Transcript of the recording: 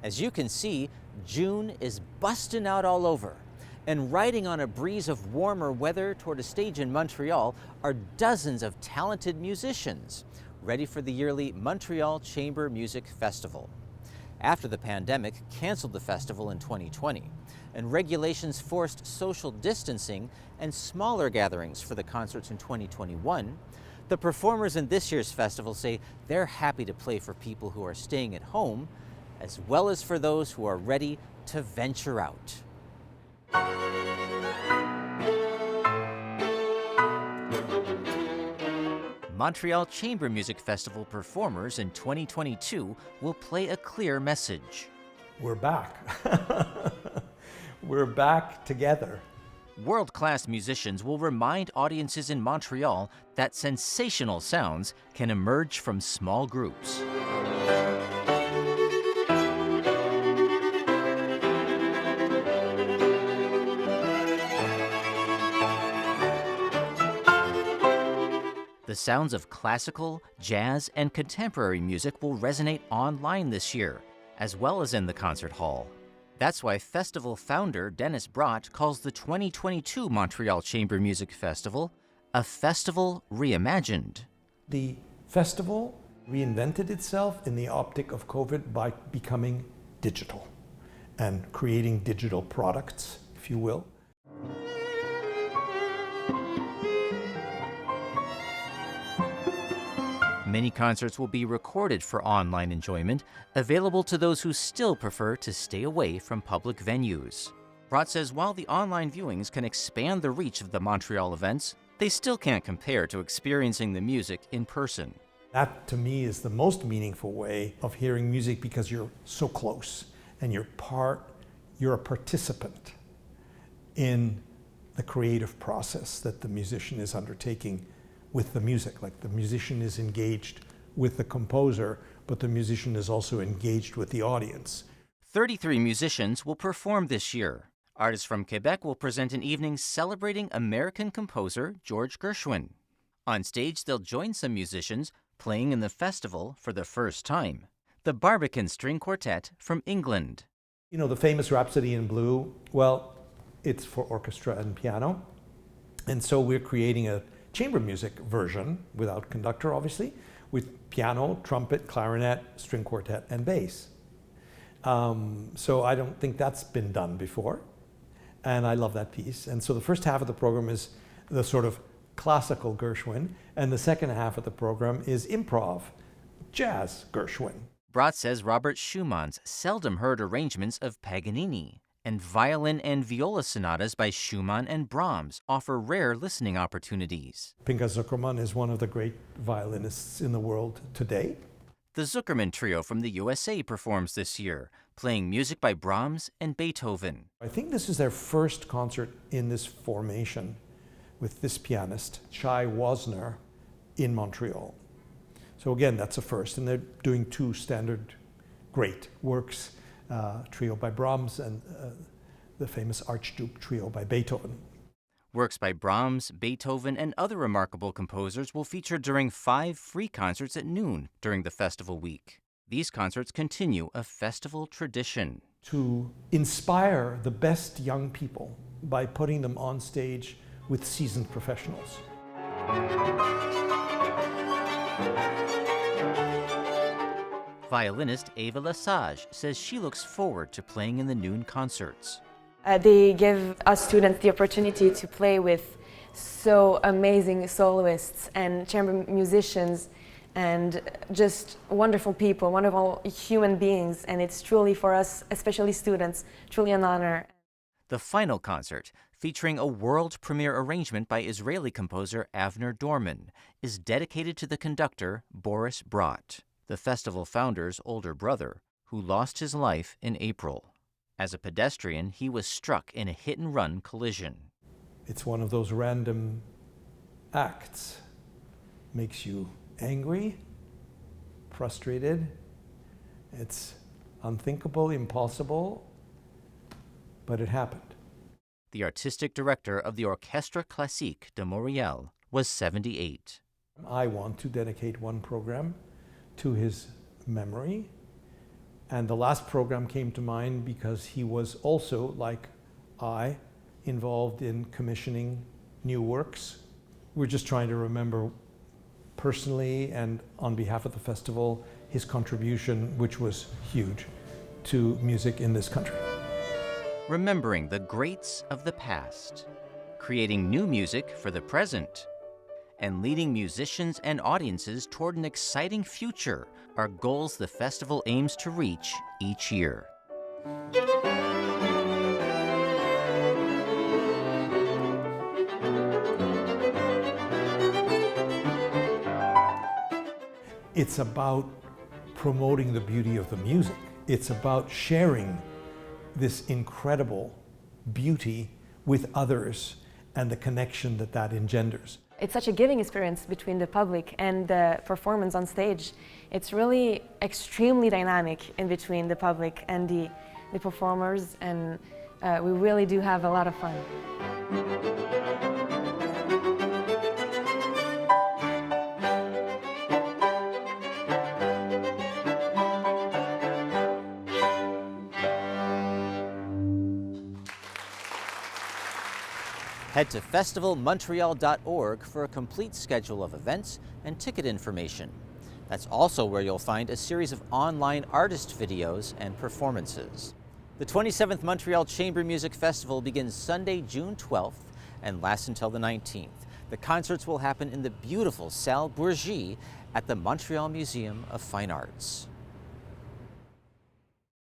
As you can see, June is busting out all over. And riding on a breeze of warmer weather toward a stage in Montreal are dozens of talented musicians ready for the yearly Montreal Chamber Music Festival. After the pandemic canceled the festival in 2020, and regulations forced social distancing and smaller gatherings for the concerts in 2021, the performers in this year's festival say they're happy to play for people who are staying at home, as well as for those who are ready to venture out. Montreal Chamber Music Festival performers in 2022 will play a clear message. We're back. We're back together. World-class musicians will remind audiences in Montreal that sensational sounds can emerge from small groups. The sounds of classical, jazz, and contemporary music will resonate online this year, as well as in the concert hall. That's why festival founder Dennis Brott calls the 2022 Montreal Chamber Music Festival a festival reimagined. The festival reinvented itself in the optic of COVID by becoming digital and creating digital products, if you will. Many concerts will be recorded for online enjoyment, available to those who still prefer to stay away from public venues. Brott says while the online viewings can expand the reach of the Montreal events, they still can't compare to experiencing the music in person. That, to me, is the most meaningful way of hearing music because you're so close and you're a participant in the creative process that the musician is undertaking with the music. Like the musician is engaged with the composer, but the musician is also engaged with the audience. 33 musicians will perform this year. Artists from Quebec will present an evening celebrating American composer George Gershwin. On stage, they'll join some musicians playing in the festival for the first time. The Barbican String Quartet from England. You know, the famous Rhapsody in Blue, well, it's for orchestra and piano. And so we're creating a chamber music version, without conductor obviously, with piano, trumpet, clarinet, string quartet, and bass. So I don't think that's been done before, and I love that piece. And so the first half of the program is the sort of classical Gershwin, and the second half of the program is improv, jazz Gershwin. Brott says Robert Schumann's seldom heard arrangements of Paganini, and violin and viola sonatas by Schumann and Brahms offer rare listening opportunities. Pinka Zuckerman is one of the great violinists in the world today. The Zuckerman Trio from the USA performs this year, playing music by Brahms and Beethoven. I think this is their first concert in this formation with this pianist, Shai Wozner, in Montreal. So again, that's a first, and they're doing two standard great works, trio by Brahms and the famous Archduke Trio by Beethoven. Works by Brahms, Beethoven, and other remarkable composers will feature during 5 free concerts at noon during the festival week. These concerts continue a festival tradition. To inspire the best young people by putting them on stage with seasoned professionals. Violinist Ava Lesage says she looks forward to playing in the noon concerts. They give us students the opportunity to play with so amazing soloists and chamber musicians and just wonderful people, wonderful human beings, and it's truly for us, especially students, truly an honor. The final concert, featuring a world premiere arrangement by Israeli composer Avner Dorman, is dedicated to the conductor Boris Brott, the festival founder's older brother, who lost his life in April. As a pedestrian, he was struck in a hit-and-run collision. It's one of those random acts. Makes you angry, frustrated. It's unthinkable, impossible, but it happened. The artistic director of the Orchestre Classique de Montréal was 78. I want to dedicate one program to his memory And the last program came to mind because he was also, like I, involved in commissioning new works. We're just trying to remember personally and on behalf of the festival his contribution, which was huge, to music in this country. Remembering the greats of the past, creating new music for the present, and leading musicians and audiences toward an exciting future are goals the festival aims to reach each year. It's about promoting the beauty of the music. It's about sharing this incredible beauty with others and the connection that that engenders. It's such a giving experience between the public and the performance on stage. It's really extremely dynamic in between the public and the performers, and we really do have a lot of fun. Head to festivalmontreal.org for a complete schedule of events and ticket information. That's also where you'll find a series of online artist videos and performances. The 27th Montreal Chamber Music Festival begins Sunday, June 12th and lasts until the 19th. The concerts will happen in the beautiful Salle, Bourgie at the Montreal Museum of Fine Arts.